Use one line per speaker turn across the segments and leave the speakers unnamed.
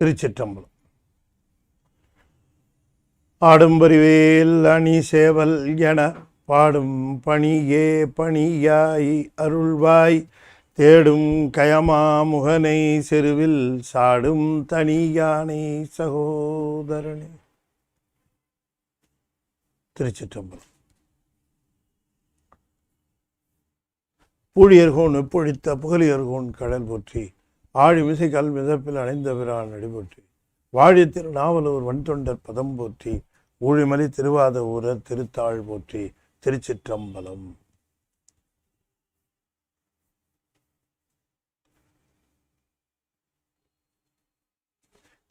திருச்சிற்றம்பலம். ஆடும்பரிவேல் அணி சேவல் என பாடும் பணியே பணியாய் அருள்வாய் தேடும் கயமா முகனை செருவில் சாடும் தனியானை சகோதரனே. திருச்சிற்றம்பலம். பூழியர்கோன் எப்பொழித்த புகழியர்கோன் கடல் போற்றி ஆழிமிசை கல் மிதப்பில் அணைந்த பிரான் அடிபோற்றி வாழி திருநாவலூர் வன்தொண்டர் பதம் போற்றி ஊழிமலி திருவாத ஊரர் திருத்தாள் போற்றி. திருச்சிற்றம்பலம்.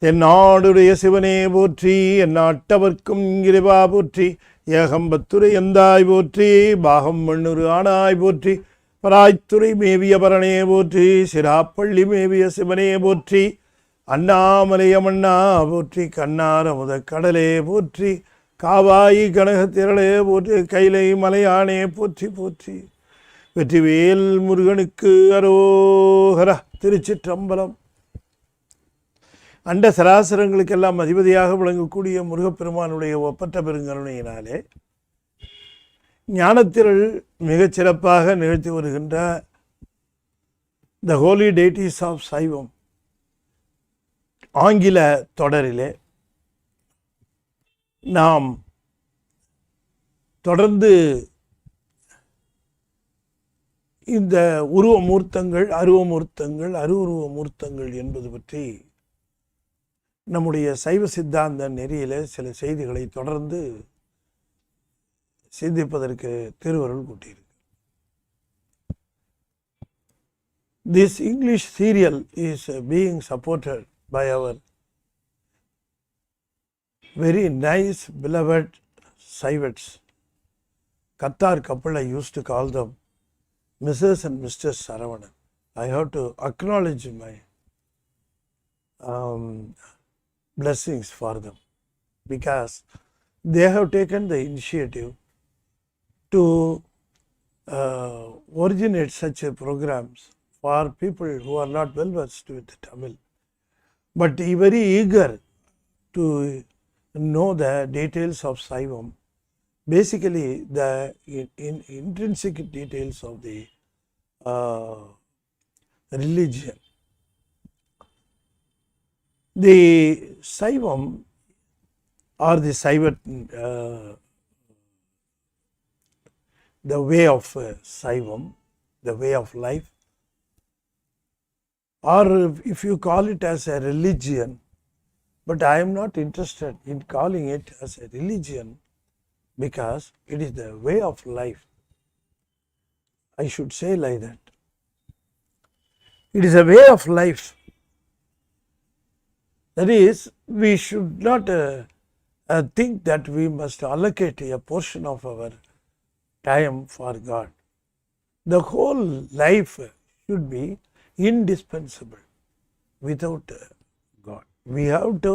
தென்னாடுடைய சிவனே போற்றி எந்நாட்டவர்க்கும் இறைவா போற்றி ஏகம்பத்துரை எந்தாய் போற்றி பாகம் மண்ணுரு ஆனாய் போற்றி பராய்த்துறை மேவிய பரணே போற்றி சிராப்பள்ளி மேவிய சிவனே போற்றி அண்ணாமலையமண்ணா போற்றி கண்ணார முத கடலே போற்றி காவாயி கனகத்திரளே போற்றி கைலை மலையானே போற்றி போற்றி வெற்றிவேல் முருகனுக்கு அரோகர. திருச்சிற்றம்பலம். அண்ட சராசரங்களுக்கெல்லாம் அதிபதியாக விளங்கக்கூடிய முருகப்பெருமானுடைய ஒப்பற்ற பெருங்கருணையினாலே ஞானத்திரள் மிகச் சிறப்பாக நிகழ்த்தி வருகின்ற த ஹோலி டெய்டிஸ் ஆஃப் சைவம் ஆங்கில தொடரிலே நாம் தொடர்ந்து இந்த உருவமூர்த்தங்கள் அருவுருவ மூர்த்தங்கள் என்பது பற்றி நம்முடைய சைவ சித்தாந்த நெறியிலே சில செய்திகளை தொடர்ந்து சிந்திப்பதற்கு திருவருள் கூட்டியிருக்கு. This English serial is being supported by our very nice beloved Saivats. Kattar couple, I used to call them Mrs. and Mr. Saravanan. I have to acknowledge my blessings for them because they have taken the initiative to originate such programs for people who are not well versed with Tamil, but very eager to know the details of Saivam, basically the intrinsic details of the religion. The Saivam or the Saiva, the way of Saivam, the way of life, or if you call it as a religion, but I am not interested in calling it as a religion because it is the way of life. I should say like that. It is a way of life. That is, we should not think that we must allocate a portion of our time for God. The whole life should be indispensable without God. We have to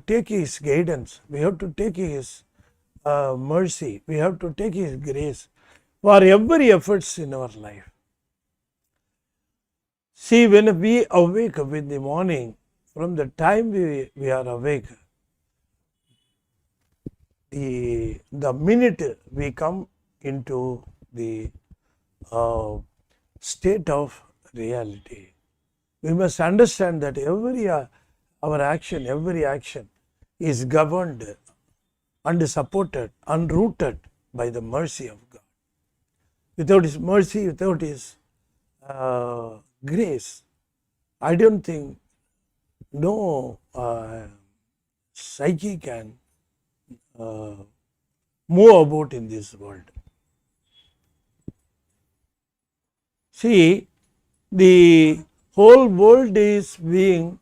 take His guidance, we have to take His mercy, we have to take His grace for every efforts in our life. See, when we awake up in the morning, from the time we are awake, the minute we come into the state of reality, we must understand that every action is governed and supported and rooted by the mercy of God. Without His mercy, without His grace, I don't think no psyche can move about in this world. See, the whole world is being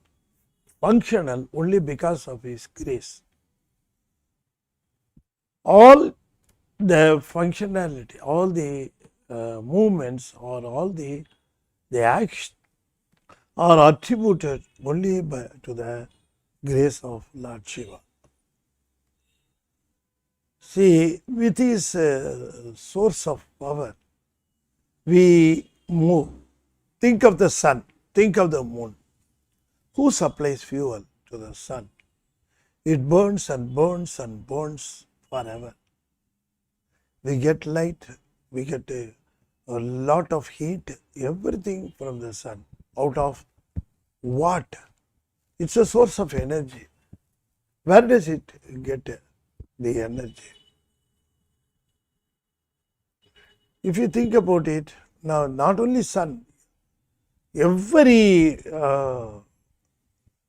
functional only because of His grace. All the functionality, all the movements or all the actions are attributed only to the grace of Lord Siva. See, with His source of power, we move. Think of the sun, think of the moon. Who supplies fuel to the sun? It burns and burns and burns forever. We get light, we get a lot of heat, everything from the sun. Out of what? It's a source of energy. Where does it get the energy? If you think about it, now not only sun, every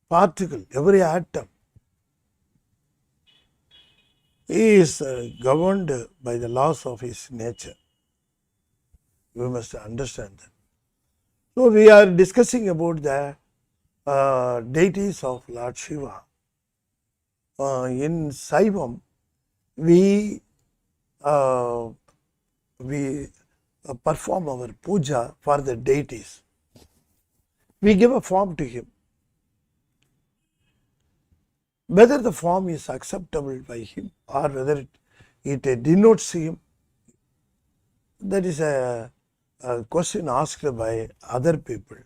particle, every atom is governed by the laws of his nature. We must understand that. So we are discussing about the deities of Lord Shiva. In Saivam, we perform our puja for the deities. We give a form to him. Whether the form is acceptable by him or whether it denotes him, that is a question asked by other people.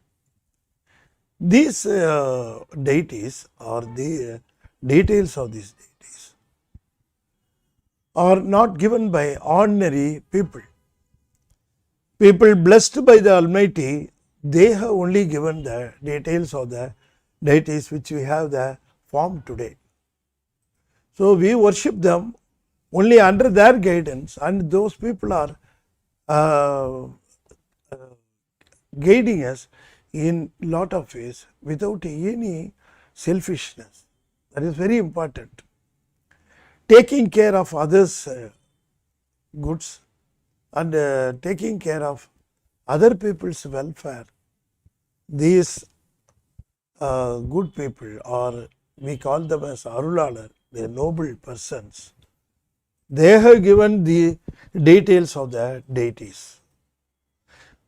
These deities or the details of these deities are not given by ordinary people. People blessed by the Almighty, they have only given the details of the deities which we have the form today. So we worship them only under their guidance, and those people are guiding us in lot of ways without any selfishness. That is very important. Taking care of others' goods and taking care of other people's welfare. These good people, or we call them as Arulalar, the noble persons, they have given the details of the deities.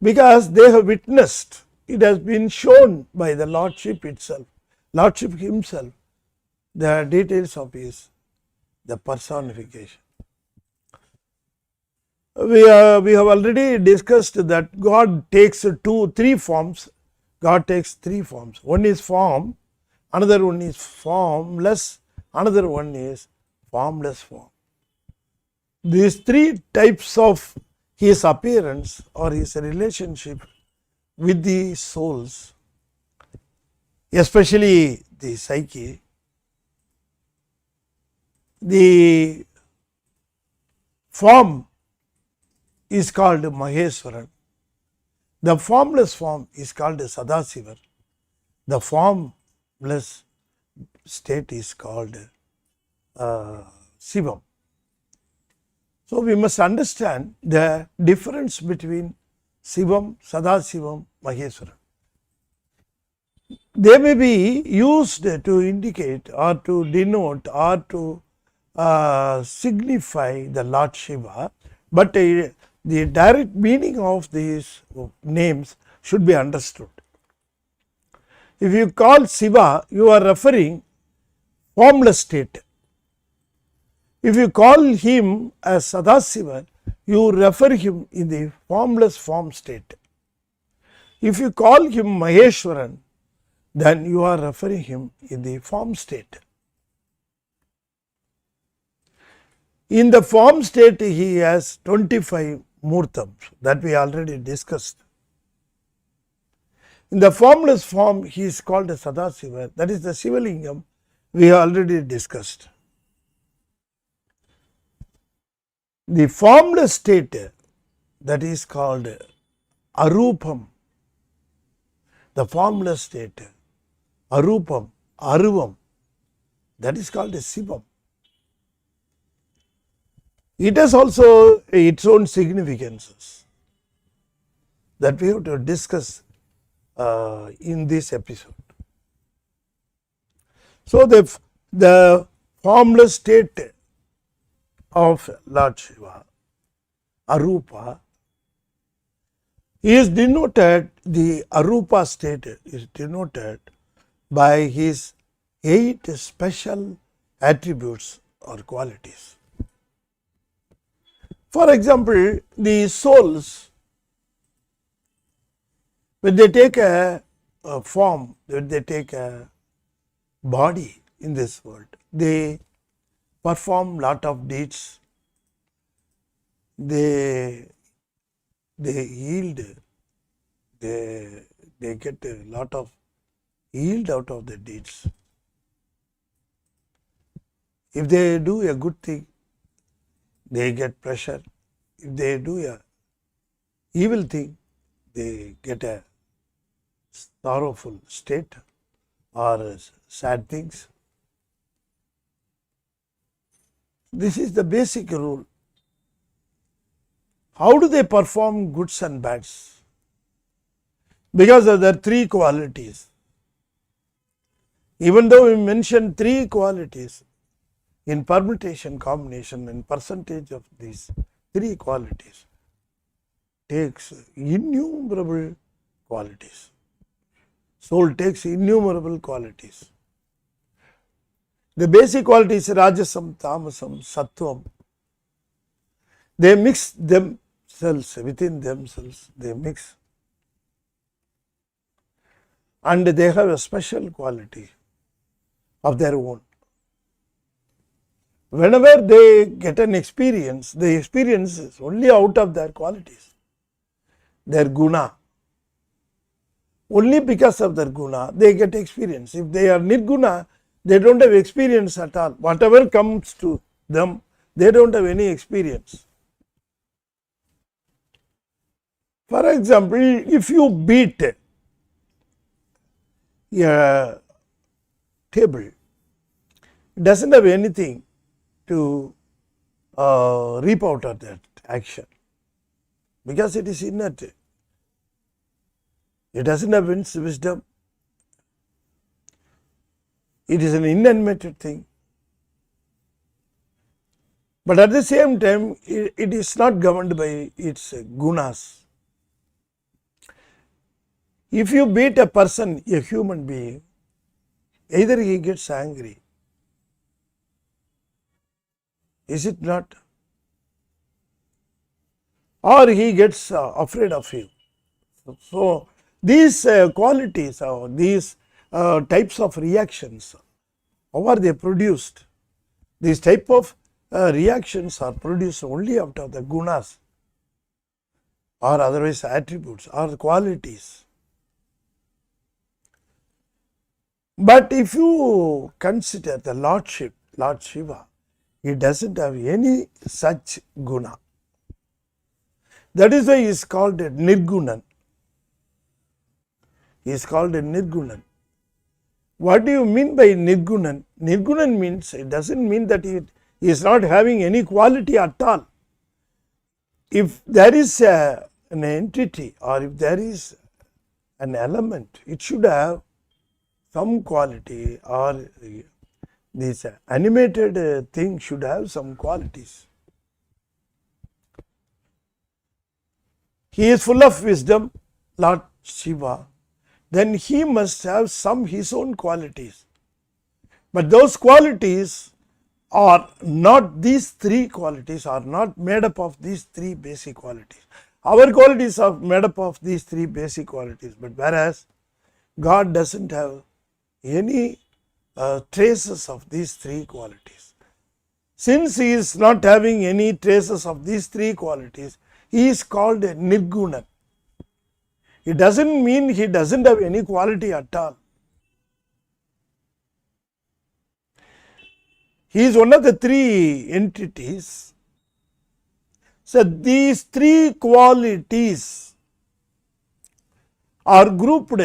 Because they have witnessed, it has been shown by the Lordship itself, Lordship himself, the details of the personification. We have already discussed that God takes three forms. God takes three forms. One is form, another one is formless, another one is formless form. These three types of his appearance or his relationship with the souls, especially the psyche, the form is called Maheswaran. The formless form is called Sadasiva. The formless state is called Sivam. So we must understand the difference between Sivam, Sadasivam, Maheswaran. They may be used to indicate or to denote or to signify the Lord Shiva, but the direct meaning of these names should be understood. If you call Siva, you are referring formless state. If you call him as Sadasiva, you refer him in the formless form state. If you call him Maheshwaran, then you are referring him in the form state. In the form state, he has 25 Murtams that we already discussed. In the formless form, he is called a Sadasiva, that is the Sivalingam we have already discussed. The formless state, that is called Arupam. The formless state, Arupam, Aruvam, that is called a Sivam. It has also its own significances that we have to discuss in this episode. So the formless state of Lord Shiva, Arupa, is denoted, the Arupa state is denoted by his 8 special attributes or qualities. For example, the souls, when they take a form, when they take a body in this world. They perform lot of deeds. They yield. They get a lot of yield out of the deeds. If they do a good thing, they get pleasure. If they do a evil thing, they get a sorrowful state or sad things. This is the basic rule. How do they perform goods and bads? Because of their three qualities. Even though we mentioned three qualities, in permutation, combination and percentage of these three qualities takes innumerable qualities. Soul takes innumerable qualities. The basic qualities Rajasam, Tamasam, Sattvam. They mix themselves within themselves. They mix. And they have a special quality of their own. Whenever they get an experience, the experience is only out of their qualities, their guna. Only because of their guna, they get experience. If they are nirguna, they don't have experience at all. Whatever comes to them, they don't have any experience. For example, if you beat a table, it doesn't have anything to reap out of that action because it is inert. It doesn't have wisdom. It is an inanimate thing. But at the same time, it is not governed by its gunas. If you beat a person, a human being, either he gets angry, is it not? Or he gets afraid of you. So, these qualities or these types of reactions, how are they produced? These type of reactions are produced only out of the gunas or otherwise attributes or qualities. But if you consider the Lordship, Lord Siva, he doesn't have any such guna. That is why he is called a Nirgunan. He is called a Nirgunan. What do you mean by Nirgunan? Nirgunan means, it doesn't mean that he is not having any quality at all. If there is an entity or if there is an element, it should have some quality, or this animated thing should have some qualities. He is full of wisdom, Lord Siva. Then he must have some his own qualities. But those qualities are not, these three qualities are not made up of these three basic qualities. Our qualities are made up of these three basic qualities, but whereas God doesn't have any traces of these three qualities. Since he is not having any traces of these three qualities, he is called a Nirgunan. It doesn't mean he doesn't have any quality at all. He is one of the three entities. So these three qualities are grouped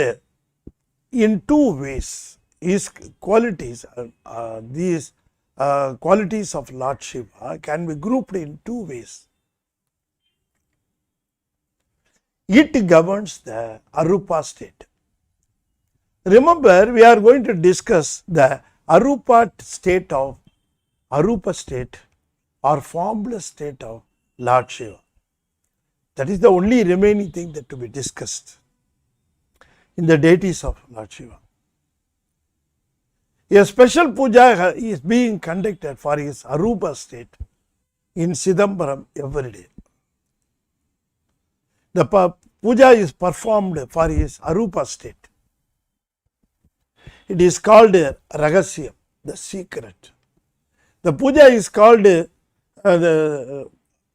in two ways. His qualities, these qualities of Lord Shiva can be grouped in two ways. It governs the Arupa state. Remember, we are going to discuss the Arupa state or formless state of Lord Shiva. That is the only remaining thing that to be discussed in the deities of Lord Shiva. A special puja is being conducted for his Arupa state in Siddhambaram every day. The puja is performed for his Arupa state. It is called Rahasyam, the secret. The puja is called the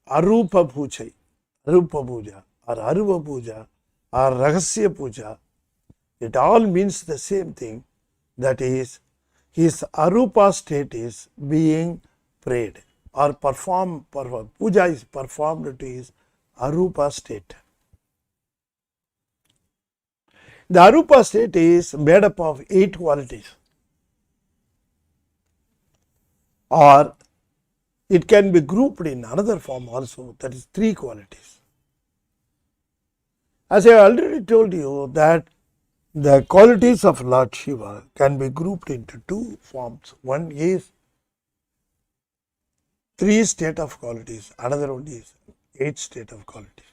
Arupa Puja, Arupa Puja or Arupa Puja or Rahasya Puja. It all means the same thing. That is, his Arupa state is being prayed or performed. Puja is performed to his Arupa state. The Arupa state is made up of 8 qualities, or it can be grouped in another form also, that is 3 qualities. As I already told you that the qualities of Lord Shiva can be grouped into 2 forms. One is 3 state of qualities, another one is 8 state of qualities.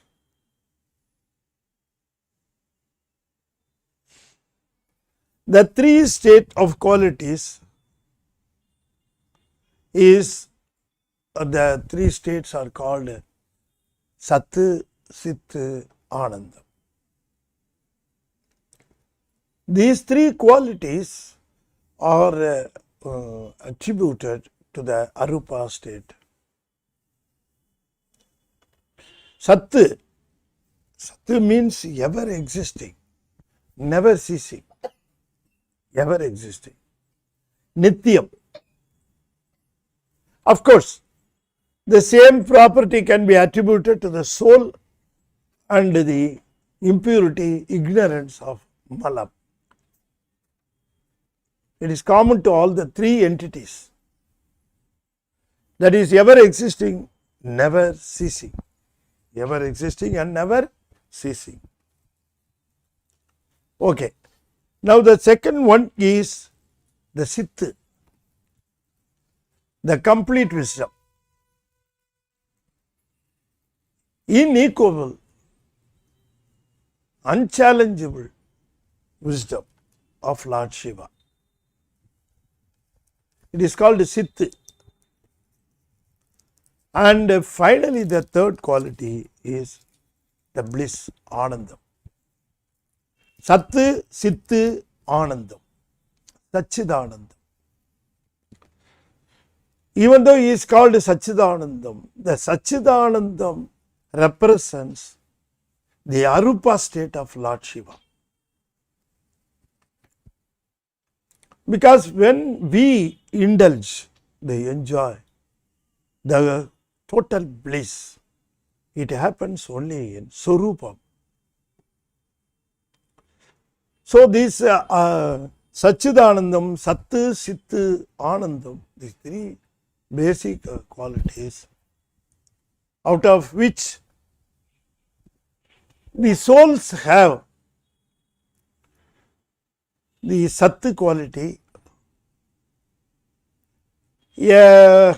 The 3 state of qualities is, the 3 states are called Sat, Sit, Anandam. These 3 qualities are attributed to the Arupa state. Sat, Sat means ever existing, never ceasing, ever existing. Nityam. Of course, the same property can be attributed to the soul and the impurity, ignorance of Malam. It is common to all the 3 entities. That is ever existing, never ceasing. Ever existing and never ceasing. Okay. Now the second one is the Sit, the complete wisdom. Unequal, unchallengeable wisdom of Lord Shiva. It is called Sit. And finally, the third quality is the bliss, Anandam. Sat, Sit, Anandam, Sachidanandam. Even though he is called Sachidanandam, the Sachidanandam represents the Arupa state of Lord Shiva. Because when we indulge, they enjoy the total bliss, it happens only in Swarupam. So this Sachidanandam, Sat, Sit, Anandam, these 3 basic qualities, out of which the souls have the Sat quality, a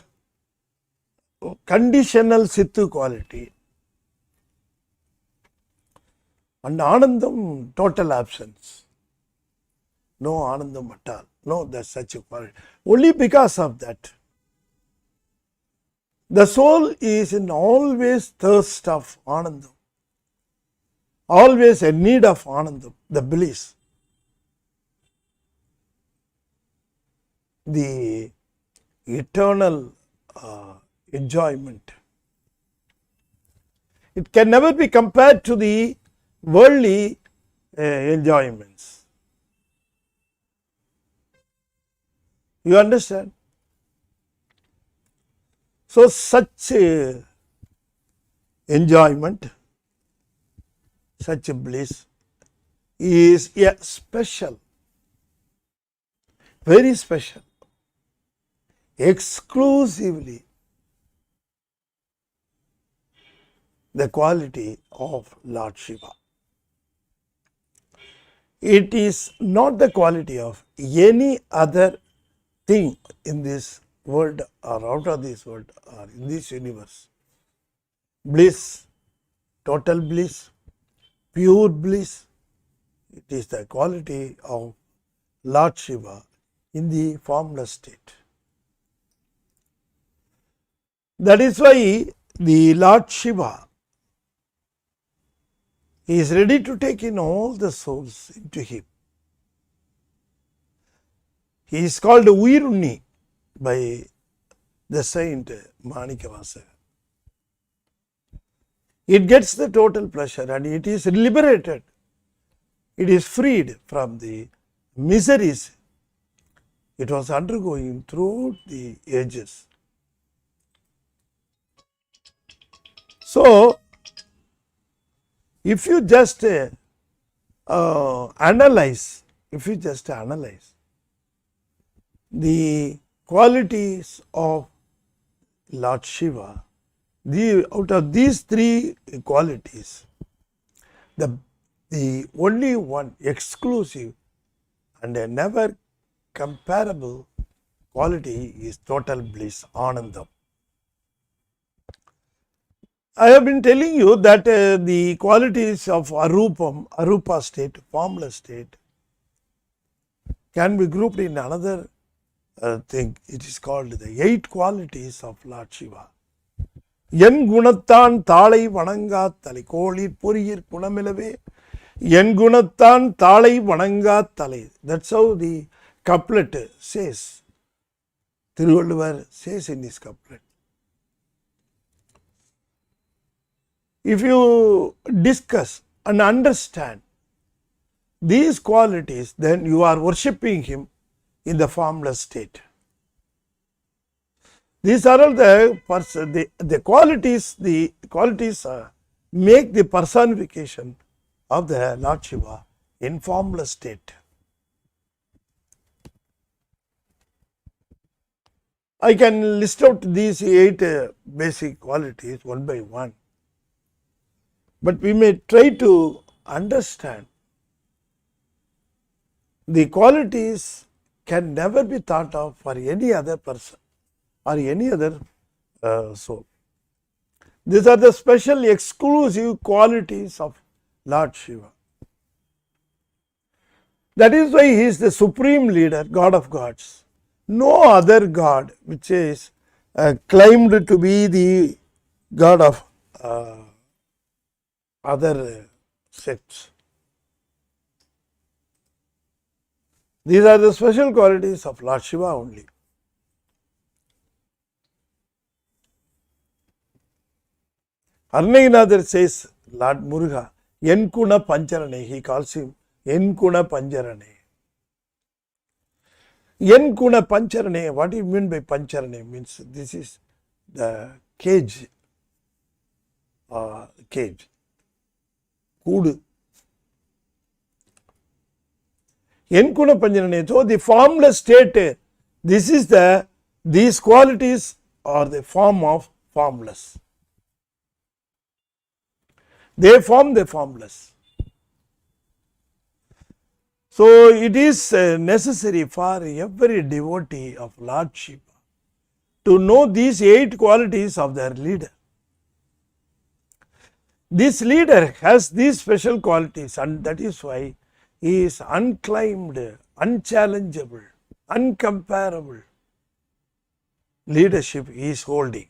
conditional Sit quality, and Anandam, total absence. No Anandam at all. No, there's such a quality. Only because of that, the soul is in always thirst of Anandam, always in need of Anandam, the bliss, the eternal enjoyment. It can never be compared to the worldly enjoyments. You understand? So such enjoyment, such a bliss is a special, very special, exclusively the quality of Lord Shiva. It is not the quality of any other thing in this world or out of this world or in this universe. Bliss, total bliss, pure bliss, it is the quality of Lord Shiva in the formless state. That is why the Lord Shiva is ready to take in all the souls into him. He is called Uirunni by the saint Manikavasa. It gets the total pleasure and it is liberated. It is freed from the miseries it was undergoing throughout the ages. So, if you just analyze the qualities of Lord Shiva, out of these three qualities, the only one exclusive and a never comparable quality is total bliss, Anandam. I have been telling you that the qualities of Arupa state, formless state, can be grouped in another thing. It is called the 8 qualities of Lord Shiva. என் குணத்தான் தாளை வணங்கா தலை கோளிர் பொறியிர் குணமிலவே என் குணத்தான் தாளை வணங்கா தலை. That's how the couplet says. Thiruvalluvar says in his couplet. If you discuss and understand these qualities, then you are worshipping him in the formless state. These are all the qualities. The qualities make the personification of the Lord Shiva in formless state. I can list out these 8 basic qualities one by one, but we may try to understand. The qualities can never be thought of for any other person or any other soul. These are the special exclusive qualities of Lord Shiva. That is why he is the supreme leader, God of gods. No other god which is claimed to be the god of other sects. These are the special qualities of Lord Shiva only. Arnaginathar says, Lord Muruga, Yenkuna Pancharane, he calls him Yenkuna Pancharane. Yenkuna Pancharane, what do you mean by Pancharane? Means this is the cage. Kudu. Yenkuna Pancharane. So the formless state, these qualities are the form of formless. They form the formless. So it is necessary for every devotee of Lord Shiva to know these 8 qualities of their leader. This leader has these special qualities, and that is why he is unclaimed, unchallengeable, uncomparable leadership he is holding.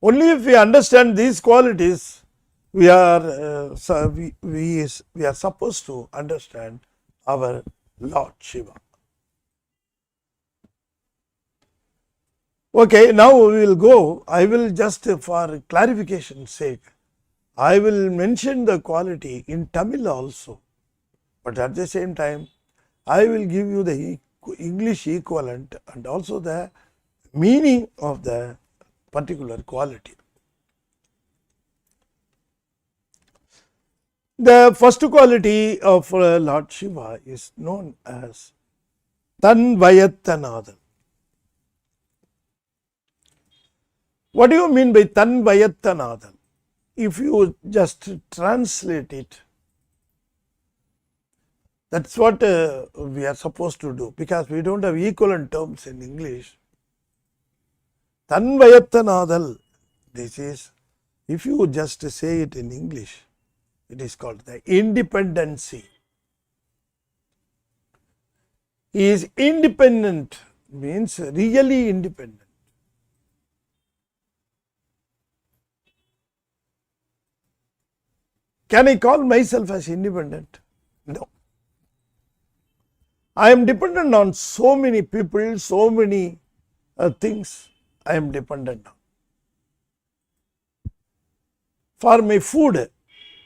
Only if we understand these qualities, we are supposed to understand our Lord Shiva. Okay, now we will go. I will just, for clarification's sake, I will mention the quality in Tamil also, but at the same time, I will give you the English equivalent and also the meaning of the particular quality. The first quality of Lord Shiva is known as Tanvayattanathan. What do you mean by Tanvayattanathan? If you just translate it, that's what we are supposed to do, because we don't have equivalent terms in English. Tanvayattanadal, this is, if you just say it in English, it is called the independency. He is independent, means really independent. Can I call myself as independent? No. I am dependent on so many people, so many things I am dependent on. For my food,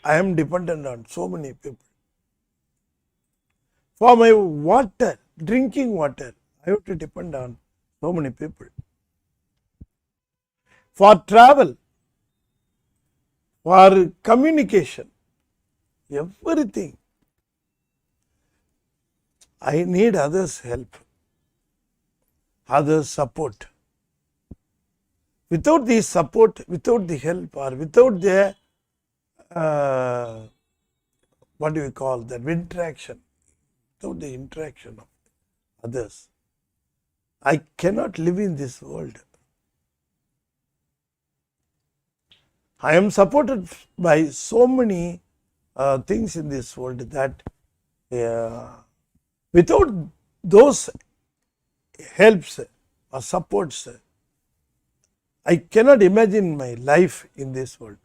I am dependent on so many people. For my water, drinking water, I have to depend on so many people. For travel, for communication, everything, I need others' help, others' support. Without the support, without the help, or without the what do we call that, interaction, without the interaction of others, I cannot live in this world. I am supported by so many things in this world that without those helps or supports, I cannot imagine my life in this world.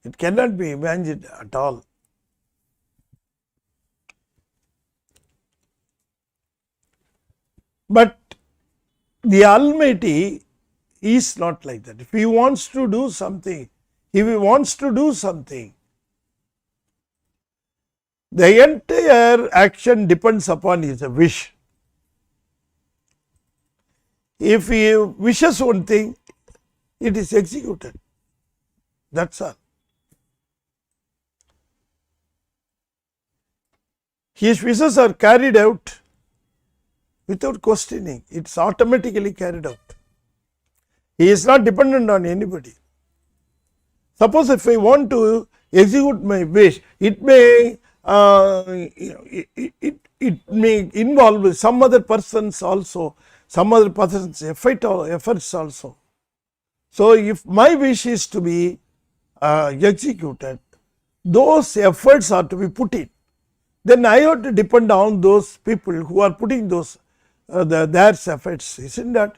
It cannot be imagined at all. But the Almighty is not like that. If He wants to do something, if He wants to do something, the entire action depends upon His wish. If He wishes one thing, it is executed. That's all. His wishes are carried out without questioning. It's automatically carried out. He is not dependent on anybody. Suppose if I want to execute my wish, it may it may involve some other persons also, some other person's efforts also. So if my wish is to be executed, those efforts are to be put in. Then I have to depend on those people who are putting those their efforts, isn't that?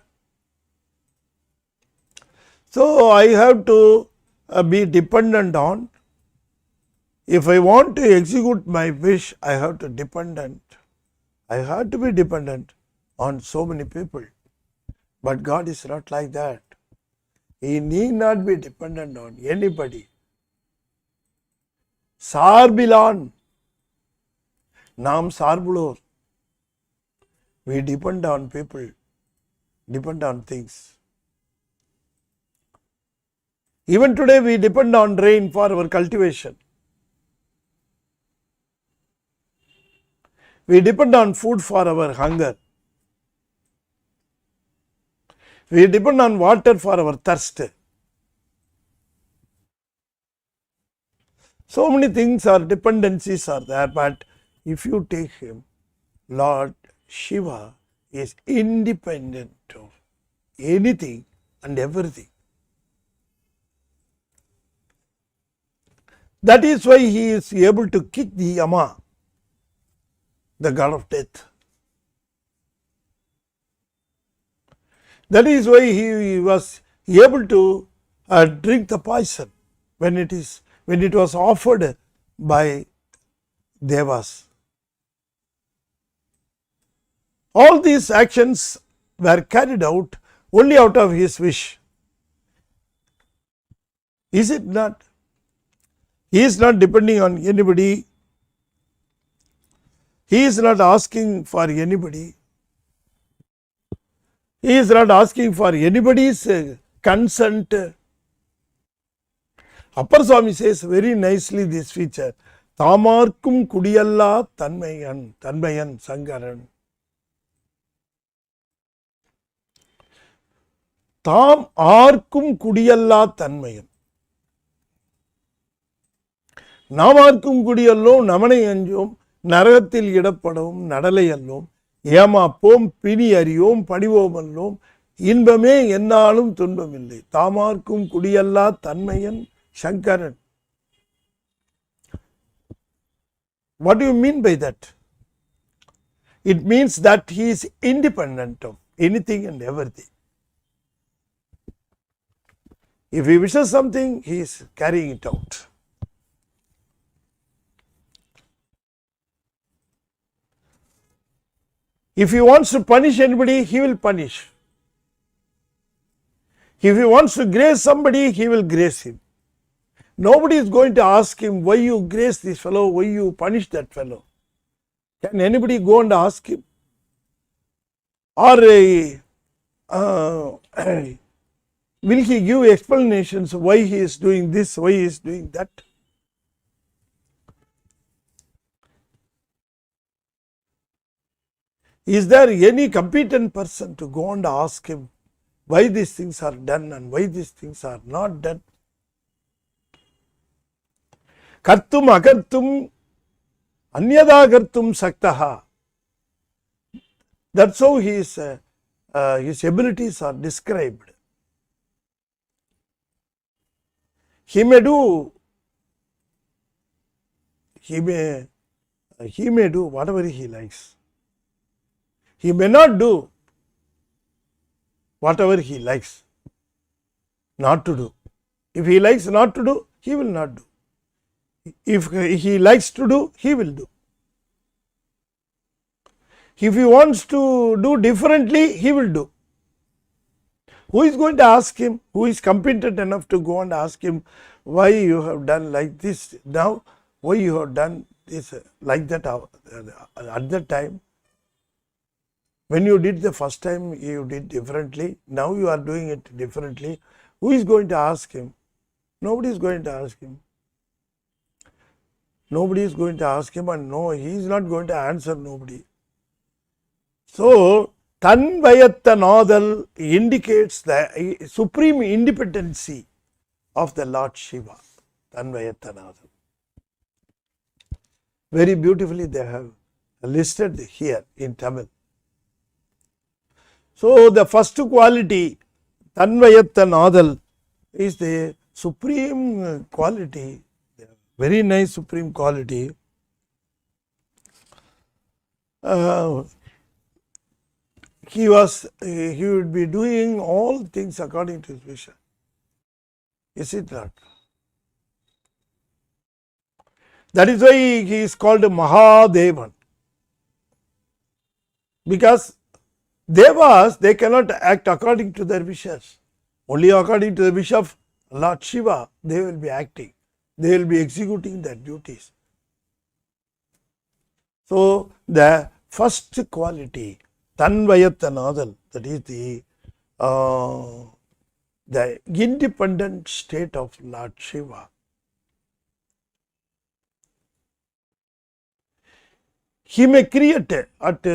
So I have to be dependent on. If I want to execute my wish, I have to be dependent on so many people. But God is not like that. He need not be dependent on anybody. Sarbilan. Nam Sarbulor. We depend on people, depend on things. Even today we depend on rain for our cultivation. We depend on food for our hunger. We depend on water for our thirst. So many things are dependencies are there, but if you take Him, Lord Shiva is independent of anything and everything. That is why he is able to kick the Yama, the god of death. That is why he was able to drink the poison when it was offered by Devas. All these actions were carried out only out of his wish. Is it not? He is not depending on anybody. He is not asking for anybody. He is not asking for anybody's consent. Upper Swami says very nicely this feature. Tamarkum kudiyalla tanmayan sangaran. Tam arkum kudiyalla tanmayan. Namarkum kudiyallom namane anjom நரகத்தில் இடப்படவும் நடலை அல்லோம் ஏமாப்போம் பிணி அறியோம் படிவோம் அல்லோம் இன்பமே என்னாலும் துன்பமில்லை தாமார்க்கும் குடியல்லா தன்மையன் Sankaran. What do you mean by that? It means that he is independent of anything and everything. If he wishes something, he is carrying it out. If he wants to punish anybody, he will punish. If he wants to grace somebody, he will grace him. Nobody is going to ask him, why you grace this fellow, why you punish that fellow. Can anybody go and ask him? Or will he give explanations why he is doing this, why he is doing that? Is there any competent person to go and ask him why these things are done and why these things are not done? Kartum akartum anyada kartum saktaha. That's how his abilities are described. He may do whatever he likes. He may not do whatever he likes not to do. If he likes not to do, he will not do. If he likes to do, he will do. If he wants to do differently, he will do. Who is going to ask him? Who is competent enough to go and ask him why you have done like this now? Why you have done this like that at that time? When you did the first time, you did differently. Now you are doing it differently. Who is going to ask him? Nobody is going to ask him. Nobody is going to ask him, and no, he is not going to answer nobody. So, Tanvayatanadal indicates the supreme independency of the Lord Shiva. Tanvayatanadal. Very beautifully they have listed here in Tamil. So, the first quality, Tanvayatanadal, is the supreme quality, very nice supreme quality. He would be doing all things according to his vision. Is it not? That is why he is called Mahadevan. Because Devas, they cannot act according to their wishes. Only according to the wish of Lord Shiva, they will be acting. They will be executing their duties. So, the first quality, Tanvayatanadal, that is the independent state of Lord Shiva. He may create at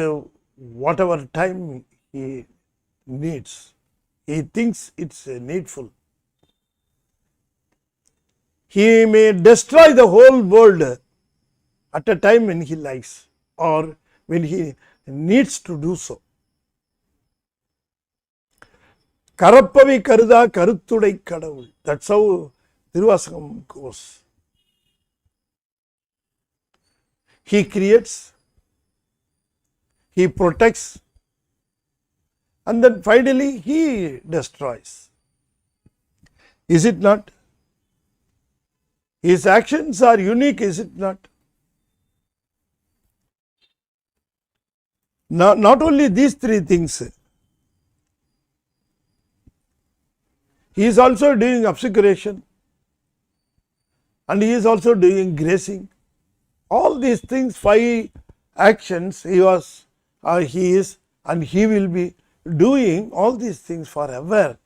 whatever time he needs. He thinks it's needful. He may destroy the whole world at a time when he likes or when he needs to do so. Karappavi karuda karuthudai kadavul. That's how Tiruvasakam goes. He creates, he protects, and then finally he destroys. Is it not? His actions are unique, is it not? Not only these three things, he is also doing obscuration and he is also doing gracing. All these things, 5 actions he is and he will be doing all these things forever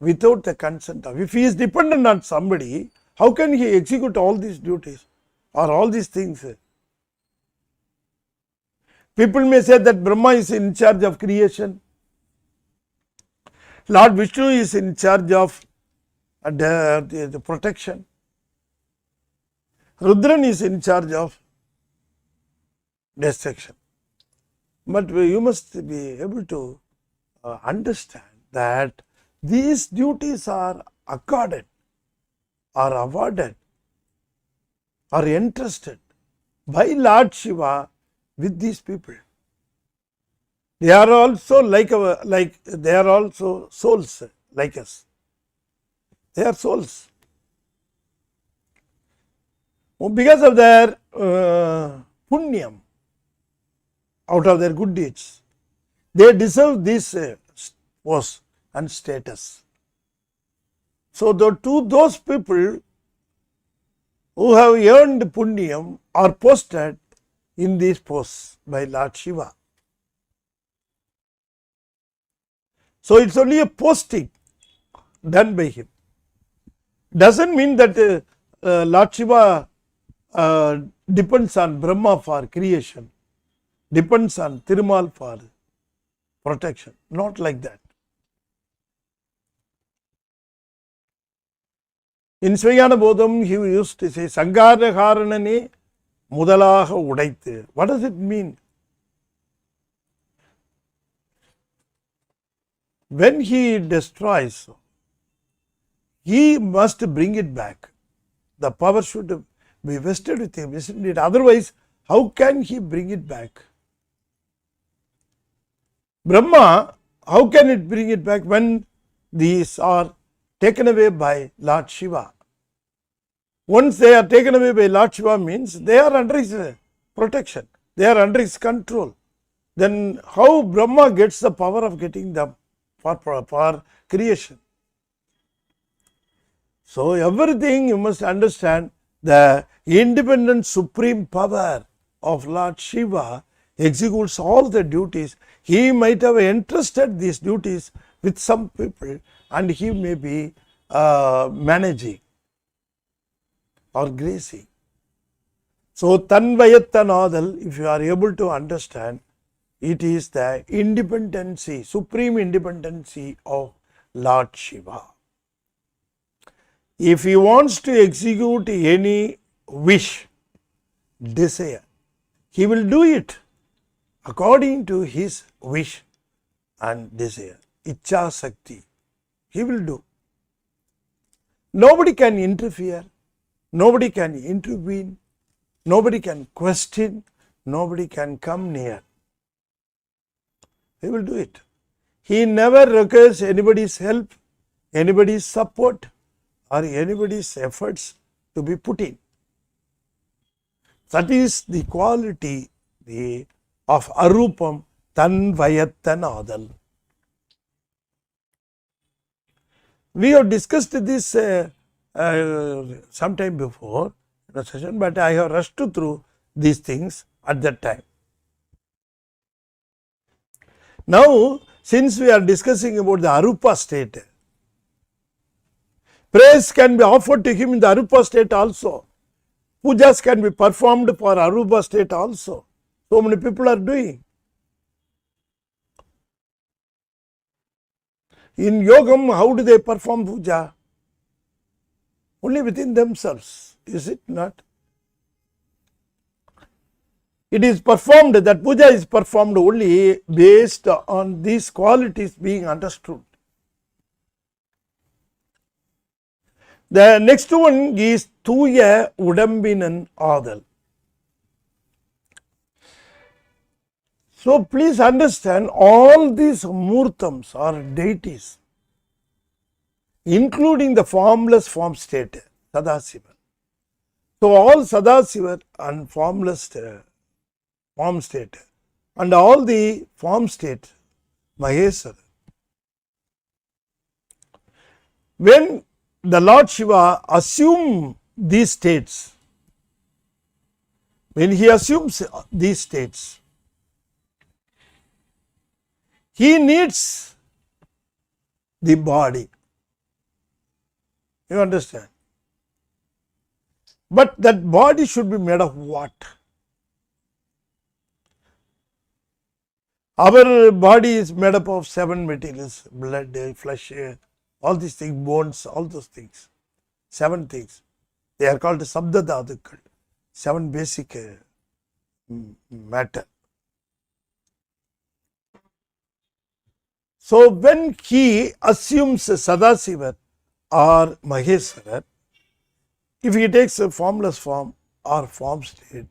without the consent of. If he is dependent on somebody, how can he execute all these duties or all these things? People may say that Brahma is in charge of creation. Lord Vishnu is in charge of the protection. Rudran is in charge of destruction. But you must be able to understand that these duties are accorded, are awarded, are entrusted by Lord Shiva with these people. They are also they are also souls like us. They are souls. Because of their punyam, out of their good deeds, they deserve this post and status. So to those people who have earned punyam are posted in these posts by Lord Shiva. So it's only a posting done by him. Doesn't mean that Lord Shiva depends on Brahma for creation, depends on Tirumal for protection. Not like that. In Svayana Bodham, he used to say, Sangara Haranane Mudalaha Udaithe. What does it mean? When he destroys, he must bring it back. The power should be vested with him, isn't it? Otherwise, how can he bring it back? Brahma, how can it bring it back when these are taken away by Lord Shiva? Once they are taken away by Lord Shiva means they are under his protection, they are under his control. Then how Brahma gets the power of getting them for creation? So everything you must understand, the independent supreme power of Lord Shiva executes all the duties. He might have entrusted these duties with some people and he may be managing or gracing. So Tanvayattanadal, if you are able to understand, it is the independency, supreme independency of Lord Shiva. If he wants to execute any wish, desire, he will do it according to his wish and desire. Ichha Sakti. He will do. Nobody can interfere. Nobody can intervene. Nobody can question. Nobody can come near. He will do it. He never requires anybody's help, anybody's support, or anybody's efforts to be put in. That is the quality of Arupam Tanvayattanadal. We have discussed this sometime before in the session, but I have rushed through these things at that time. Now, since we are discussing about the Arupa state, praise can be offered to him in the Arupa state also. Pujas can be performed for Arupa state also. So many people are doing. In Yogam, how do they perform puja? Only within themselves, is it not? It is performed, that puja is performed only based on these qualities being understood. The next one is Tuya Udambinan Adal. So please understand, all these Murtams or deities, including the formless form state, Sadasiva. So all Sadasiva and formless form state and all the form state, Maheswara. When the Lord Shiva assumes these states, when he assumes these states, he needs the body. You understand? But that body should be made of what? Our body is made up of 7 materials: blood, flesh, all these things, bones, all those things. 7 things. They are called Sabda Dhadukal. 7 basic matter. So when he assumes Sadasiva or Maheswara, if he takes a formless form or form state,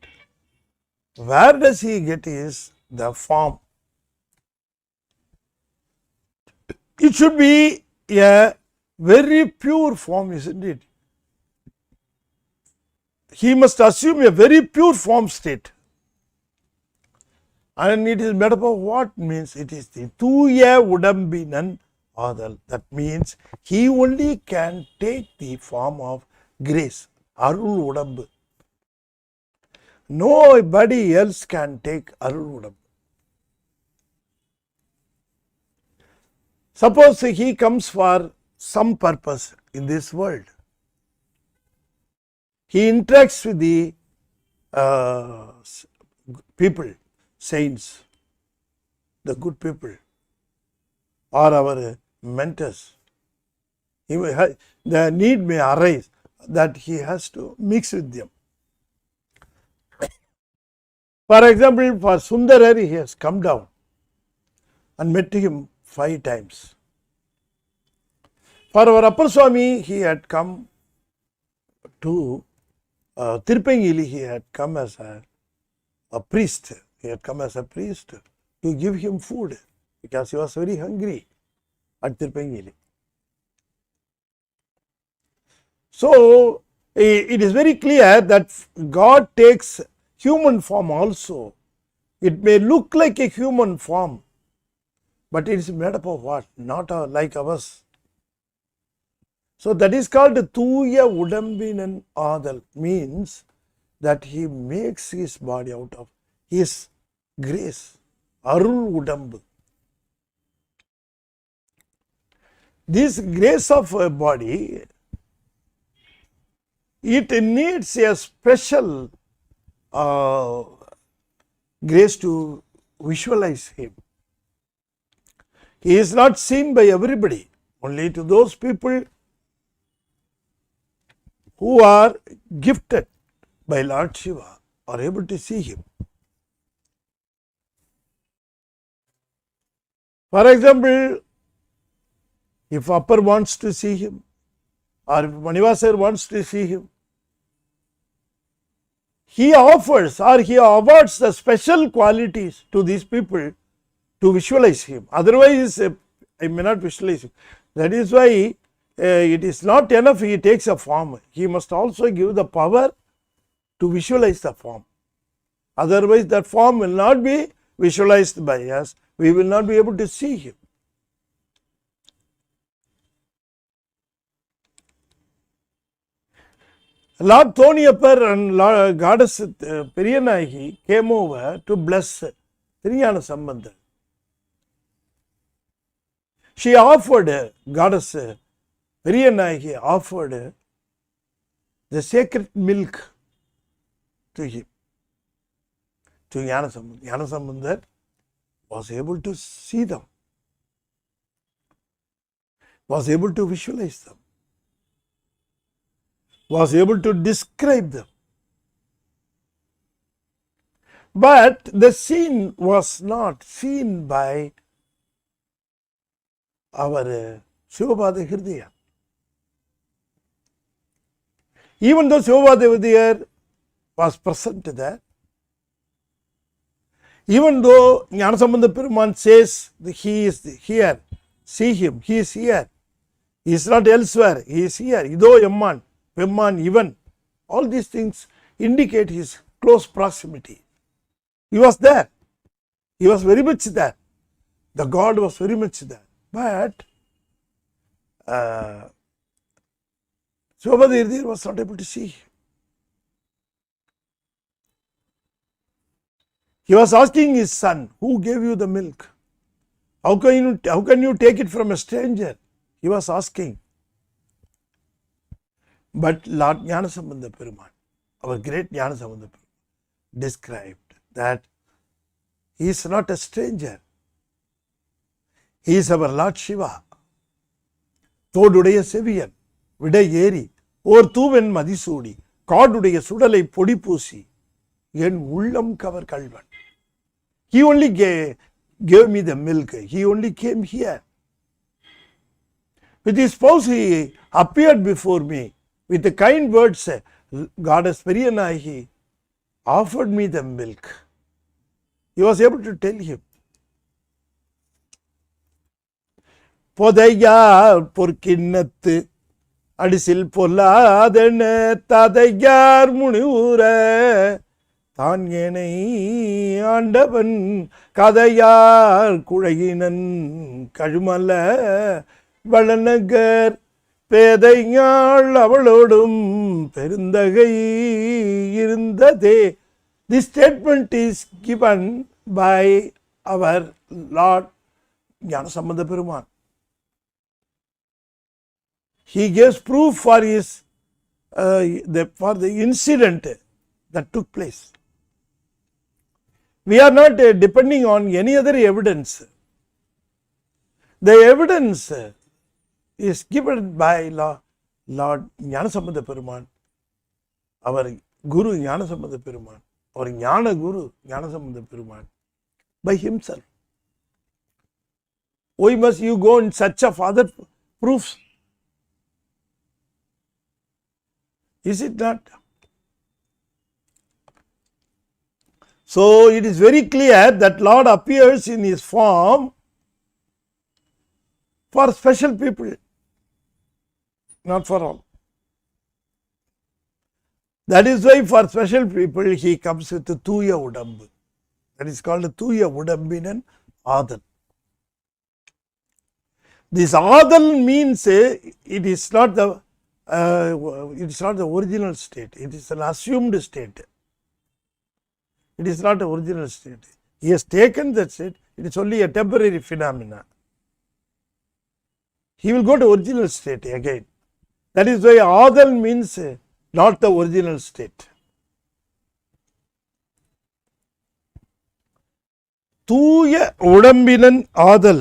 where does he get the form? It should be a very pure form, isn't it? He must assume a very pure form state. And it is metaphor what means? It is the தூய உடம்பினன் ஆதல். That means he only can take the form of grace. அருள் உடம்பு. Nobody else can take அருள் உடம்பு. Suppose he comes for some purpose in this world. He interacts with the people, saints, the good people, or our mentors. The need may arise that he has to mix with them. For example, for Sundarar, he has come down and met him 5 times. For our Upper Swami, he had come to Tirupangili, he had come as a priest. He had come as a priest to give him food because he was very hungry at Tirupangili. So, it is very clear that God takes human form also. It may look like a human form, but it is made up of what? Not like ours. So, that is called தூய உடம்பினன் ஆதல், means that he makes his body out of his grace. அருள் உடம்பு. This grace of a body, it needs a special grace to visualize him. He is not seen by everybody, only to those people who are gifted by Lord Siva are able to see him. For example, if Upper wants to see him, or if Manivasar wants to see him, he offers or he awards the special qualities to these people to visualize him. Otherwise, I may not visualize him. That is why it is not enough he takes a form. He must also give the power to visualize the form. Otherwise, that form will not be visualized by us. We will not be able to see him. Lord Thoniyapar and Lord Goddess Periyanagi came over to bless Thiruஞான Sambandar. She offered, Goddess Periyanagi offered the sacred milk to him, to ஞான சம்பந்தர். ஞான Sambandar was able to see them, was able to visualize them, was able to describe them. But the scene was not seen by our Sivapada Hridaya. Even though Sivapada Hridaya was present there, even though Jnanasambandha Peruman says that he is here, see him, he is here, he is not elsewhere, he is here, Ido Yamman, Pemman, even, all these things indicate his close proximity. He was there, he was very much there, the God was very much there. But Sivapada Hridaya was not able to see him. He was asking his son, who gave you the milk? How can you take it from a stranger? He was asking. But Lord Jnanasambandha Peruman, our great Jnanasambandha Peruman, described that he is not a stranger. He is our Lord Siva. தோடுடைய செவியன் விடை ஏறி ஓர் தூவன் மதிசூடி காடுடைய சுடலை பொடி பூசி என் உள்ளம் cover கள்வன். He only gave me the milk. He only came here. With his spouse, he appeared before me. With the kind words, Goddess Periyanagi offered me the milk. He was able to tell him. பொதையார் பொற்கிண்ணத்து அடிசில் பொல்லாதென ததையார் முனிவுர தான் ஏனை ஆண்டவன் கதையார் குழகினன் கழுமல்ல வளநகர் பேதைஞாள் அவளோடும் பெருந்தகை இருந்ததே. This statement is given by our Lord Gnanasambandha Perumal. He gives proof for for the incident that took place. We are not depending on any other evidence. The evidence is given by Lord Gnanasambandha Perumal, our Guru Gnanasambandha Perumal, or Jnana Guru Gnanasambandha Perumal, by himself. Why must you go in search of other proofs? Is it not? So it is very clear that Lord appears in his form for special people, not for all. That is why for special people he comes with Thuya Udambu. That is called Thuya Udambinan Adal. This Adal means it is not the original state. It is an assumed state. It is not the original state. He has taken that state. It is only a temporary phenomena. He will go to original state again. That is why Adal means not the original state. Thuya Udambinan Adal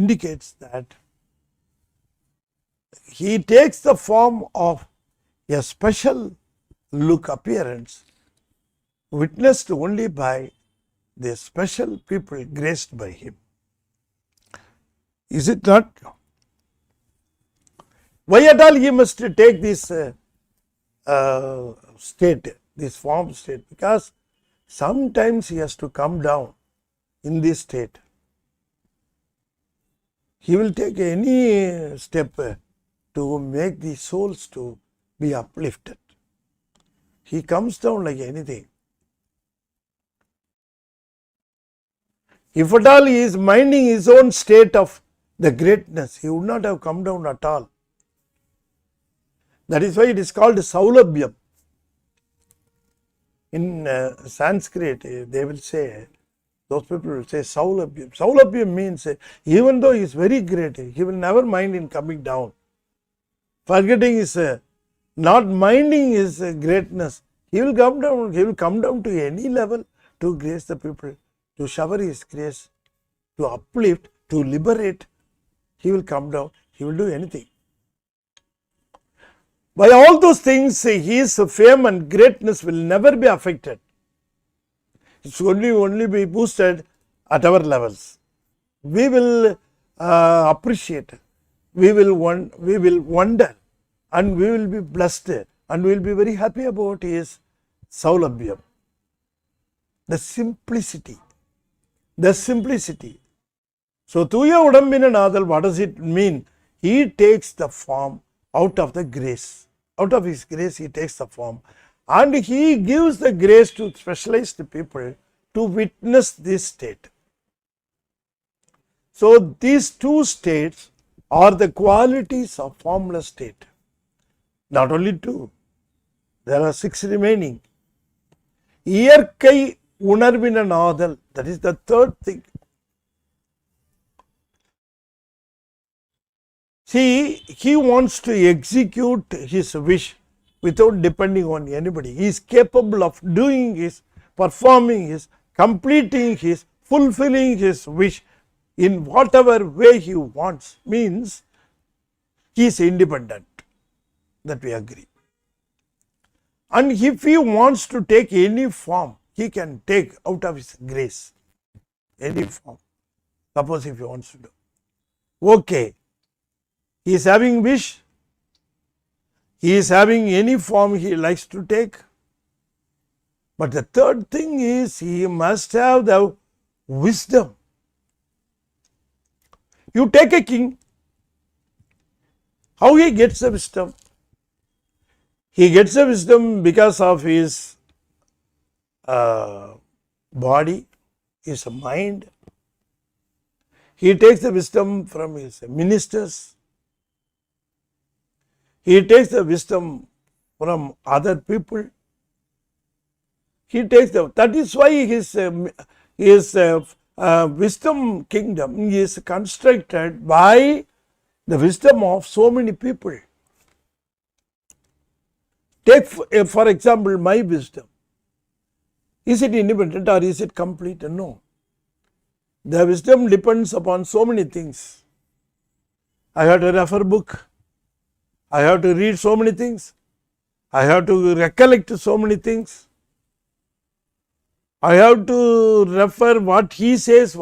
indicates that he takes the form of a special look appearance witnessed only by the special people graced by him. Is it not? Why at all he must take this state, this form state? Because sometimes he has to come down in this state. He will take any step to make the souls to be uplifted. He comes down like anything. If at all he is minding his own state of the greatness, he would not have come down at all. That is why it is called Saulabhyam. In Sanskrit, they will say, those people will say Saulabhyam. Saulabhyam means even though he is very great, he will never mind in coming down. Forgetting his, not minding his greatness, he will come down to any level to grace the people, to shower his grace, to uplift, to liberate. He will come down, he will do anything. By all those things, his fame and greatness will never be affected. It will only be boosted at our levels. We will appreciate, we will wonder, and we will be blessed, and we will be very happy about his Saulabhyam. The simplicity. So, Thuya Udambinan Adal, what does it mean? He takes the form out of the grace. Out of his grace, he takes the form, and he gives the grace to specialized people to witness this state. So, these two states are the qualities of formless state. Not only two, there are 6 remaining. Iyarkai Unarvinan Adal, that is the third thing. See, he wants to execute his wish without depending on anybody. He is capable of doing his, performing his, completing his, fulfilling his wish in whatever way he wants. Means he is independent. That we agree. And if he wants to take any form, he can take out of his grace. Any form. Suppose if he wants to do. Okay. He is having wish, he is having any form he likes to take. But the third thing is he must have the wisdom. You take a king, how he gets the wisdom? He gets the wisdom because of his body, his mind. He takes the wisdom from his ministers. He takes the wisdom from other people. He takes that is why his wisdom kingdom is constructed by the wisdom of so many people. Take for example my wisdom. Is it independent or is it complete? No. The wisdom depends upon so many things. I have to refer book. I have to read so many things. I have to recollect so many things. I have to refer what he says,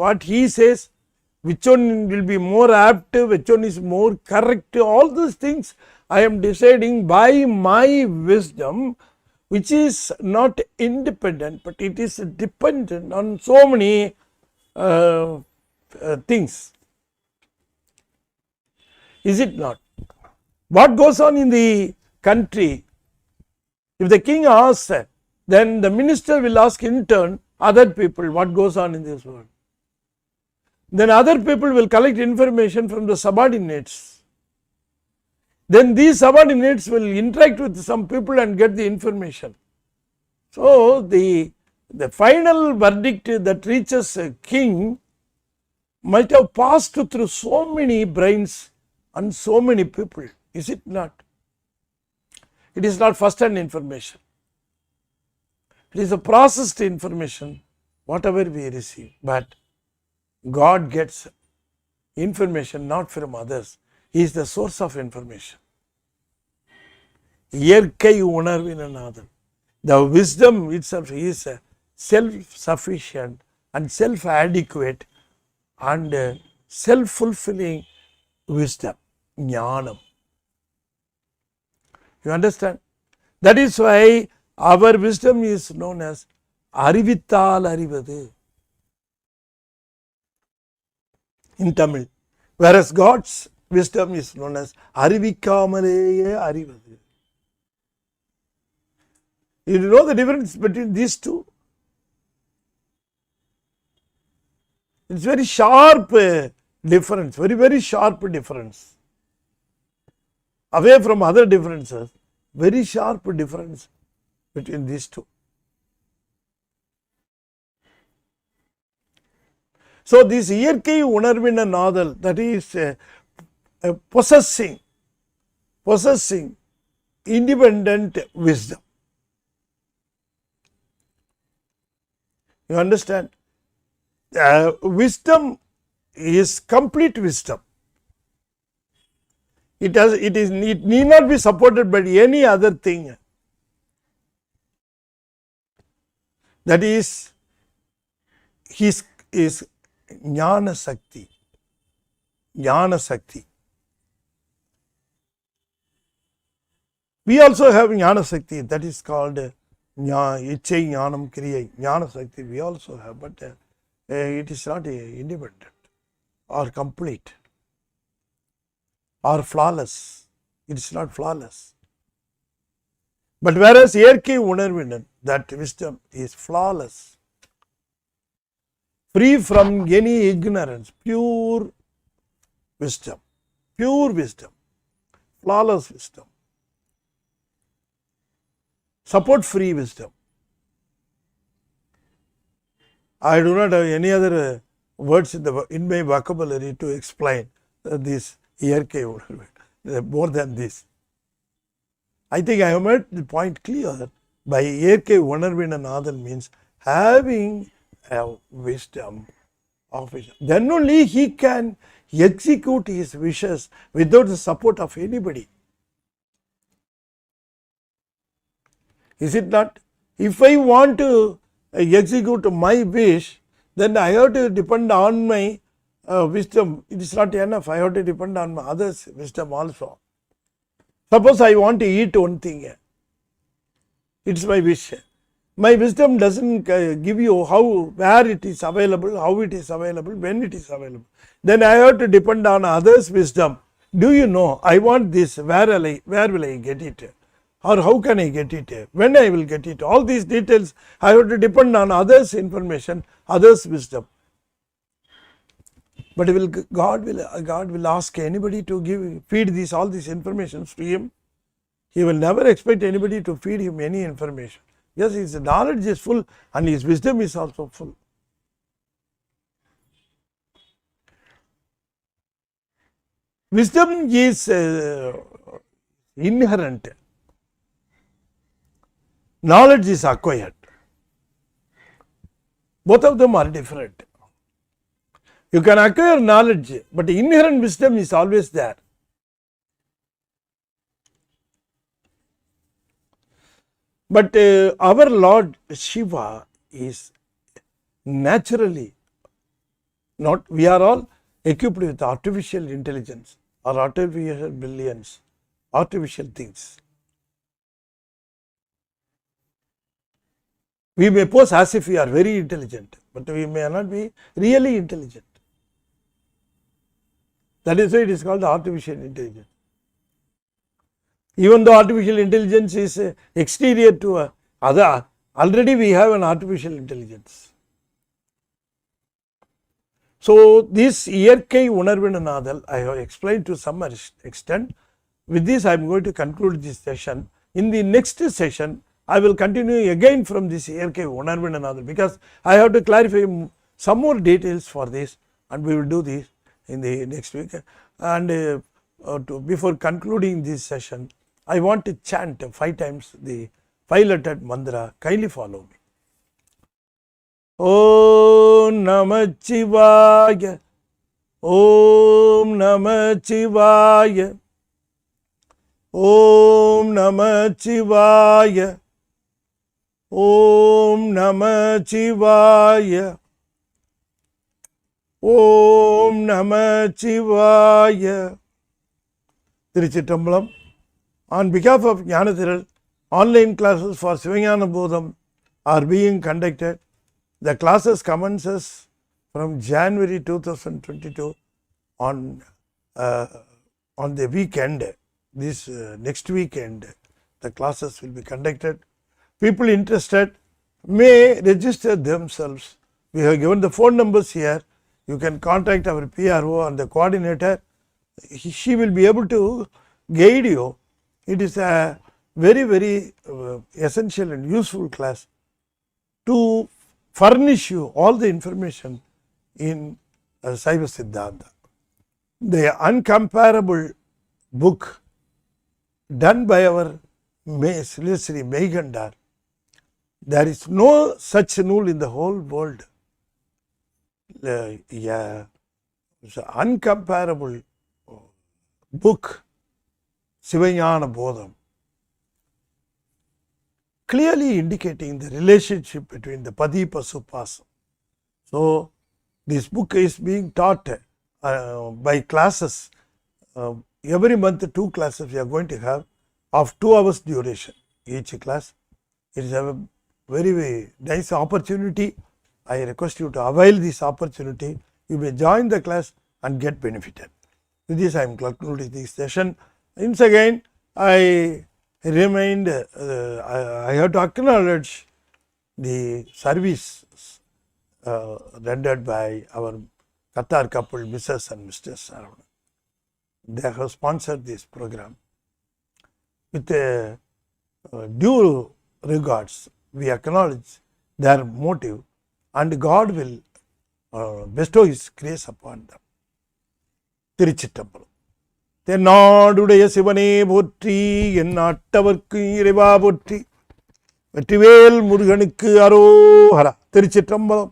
which one will be more apt, which one is more correct. All those things I am deciding by my wisdom, which is not independent, but it is dependent on so many things. Is it not? What goes on in the country? If the king asks, then the minister will ask in turn other people what goes on in this world. Then other people will collect information from the subordinates. Then these subordinates will interact with some people and get the information. So the final verdict that reaches a king might have passed through so many brains and so many people. Is it not? It is not first-hand information. It is a processed information, whatever we receive. But God gets information not from others. He is the source of information. இயற்கை உணர்வினாதல். The wisdom itself is self-sufficient and self-adequate and self-fulfilling wisdom, ஞானம். You understand? That is why our wisdom is known as அறிவித்தால் அறிவது in Tamil, whereas God's wisdom is known as அறிவிக்காமலேயே அறிவது. You know the difference between these two? It's very sharp difference, very sharp difference. Away from other differences, very sharp difference between these two. So this இயற்கை உணர்வின நாதல், that is possessing independent wisdom. You understand? Wisdom is complete wisdom. It need not be supported by any other thing. That is jnana sakti. Jnana sakti. We also have jnana sakti, that is called ichai jnanam kriya. Jnana sakti we also have, but it is not independent or complete or flawless. It is not flawless. But whereas இயற்கை உணர்வினன், that wisdom is flawless, free from any ignorance, pure wisdom, flawless wisdom, support free wisdom. I do not have any other words in my vocabulary to explain this இயற்கை உணர்வு more than this. I think I have made the point clear. By இயற்கை உணர்வின நாதல் means having a wisdom of wisdom. Then only he can execute his wishes without the support of anybody. Is it not? If I want to execute my wish, then I have to depend on my wisdom. It is not enough. I have to depend on my others' wisdom also. Suppose I want to eat one thing. It's my wish. My wisdom doesn't give you where it is available, how it is available, when it is available. Then I have to depend on others' wisdom. Do you know, I want this, where will I get it? or how can I get it, when I will get it. All these details I have to depend on others' information, others' wisdom. But God will ask anybody to feed all these informations to him? He will never expect anybody to feed him any information. Yes, his knowledge is full and his wisdom is also full. Wisdom is inherent. Knowledge is acquired. Both of them are different. You can acquire knowledge, but inherent wisdom is always there. But our Lord Shiva is naturally not, we are all equipped with artificial intelligence or artificial brilliance, artificial things. We may pose as if we are very intelligent, but we may not be really intelligent. That is why it is called artificial intelligence. Even though artificial intelligence is exterior to other, already we have an artificial intelligence. So this இயற்கை உணர்வினாதல் I have explained to some extent. With this I am going to conclude this session. In the next session I will continue again from this இயற்கை உணர்வினாதல், because I have to clarify some more details for this, and we will do this in the next week. And before concluding this session, I want to chant 5 times the 5-lettered mantra. Kindly follow me. Om Namah Shivaya, Om Namah Shivaya, Om Namah Shivaya, Om Namah Shivaya, Om Namah Shivaya. Tiruchittambalam. On behalf of Jnanathiral, online classes for Sivajnana Bodham are being conducted. The classes commences from January 2022 on the weekend. This next weekend, the classes will be conducted. People interested may register themselves. We have given the phone numbers here. You can contact our PRO and the coordinator. She will be able to guide you. It is a very, very essential and useful class to furnish you all the information in Saiva Siddhantam. The uncomparable book done by our Sri Meigandar. There is no such nool in the whole world. It's an uncomparable book, Sivajnana Bodham, clearly indicating the relationship between the Padi Pasu Pasam. So, this book is being taught by classes. Every month 2 classes we are going to have of 2 hours duration each class. It is a very, very nice opportunity. I request you to avail this opportunity. You may join the class and get benefited. With this I am concluding this session. Once again, I have to acknowledge the service rendered by our Qatar couple, Mrs. and Mr. Saivam. They have sponsored this program. With due regards, we acknowledge their motive, and God will bestow His grace upon them. Tiruchittambalam. தென்னாடுடைய சிவனே போற்றி, என் நாட்டவர்க்கு இறைவா போற்றி, வெற்றிவேல் முருகனுக்கு அரோஹரா. திருச்சிற்றம்பலம்.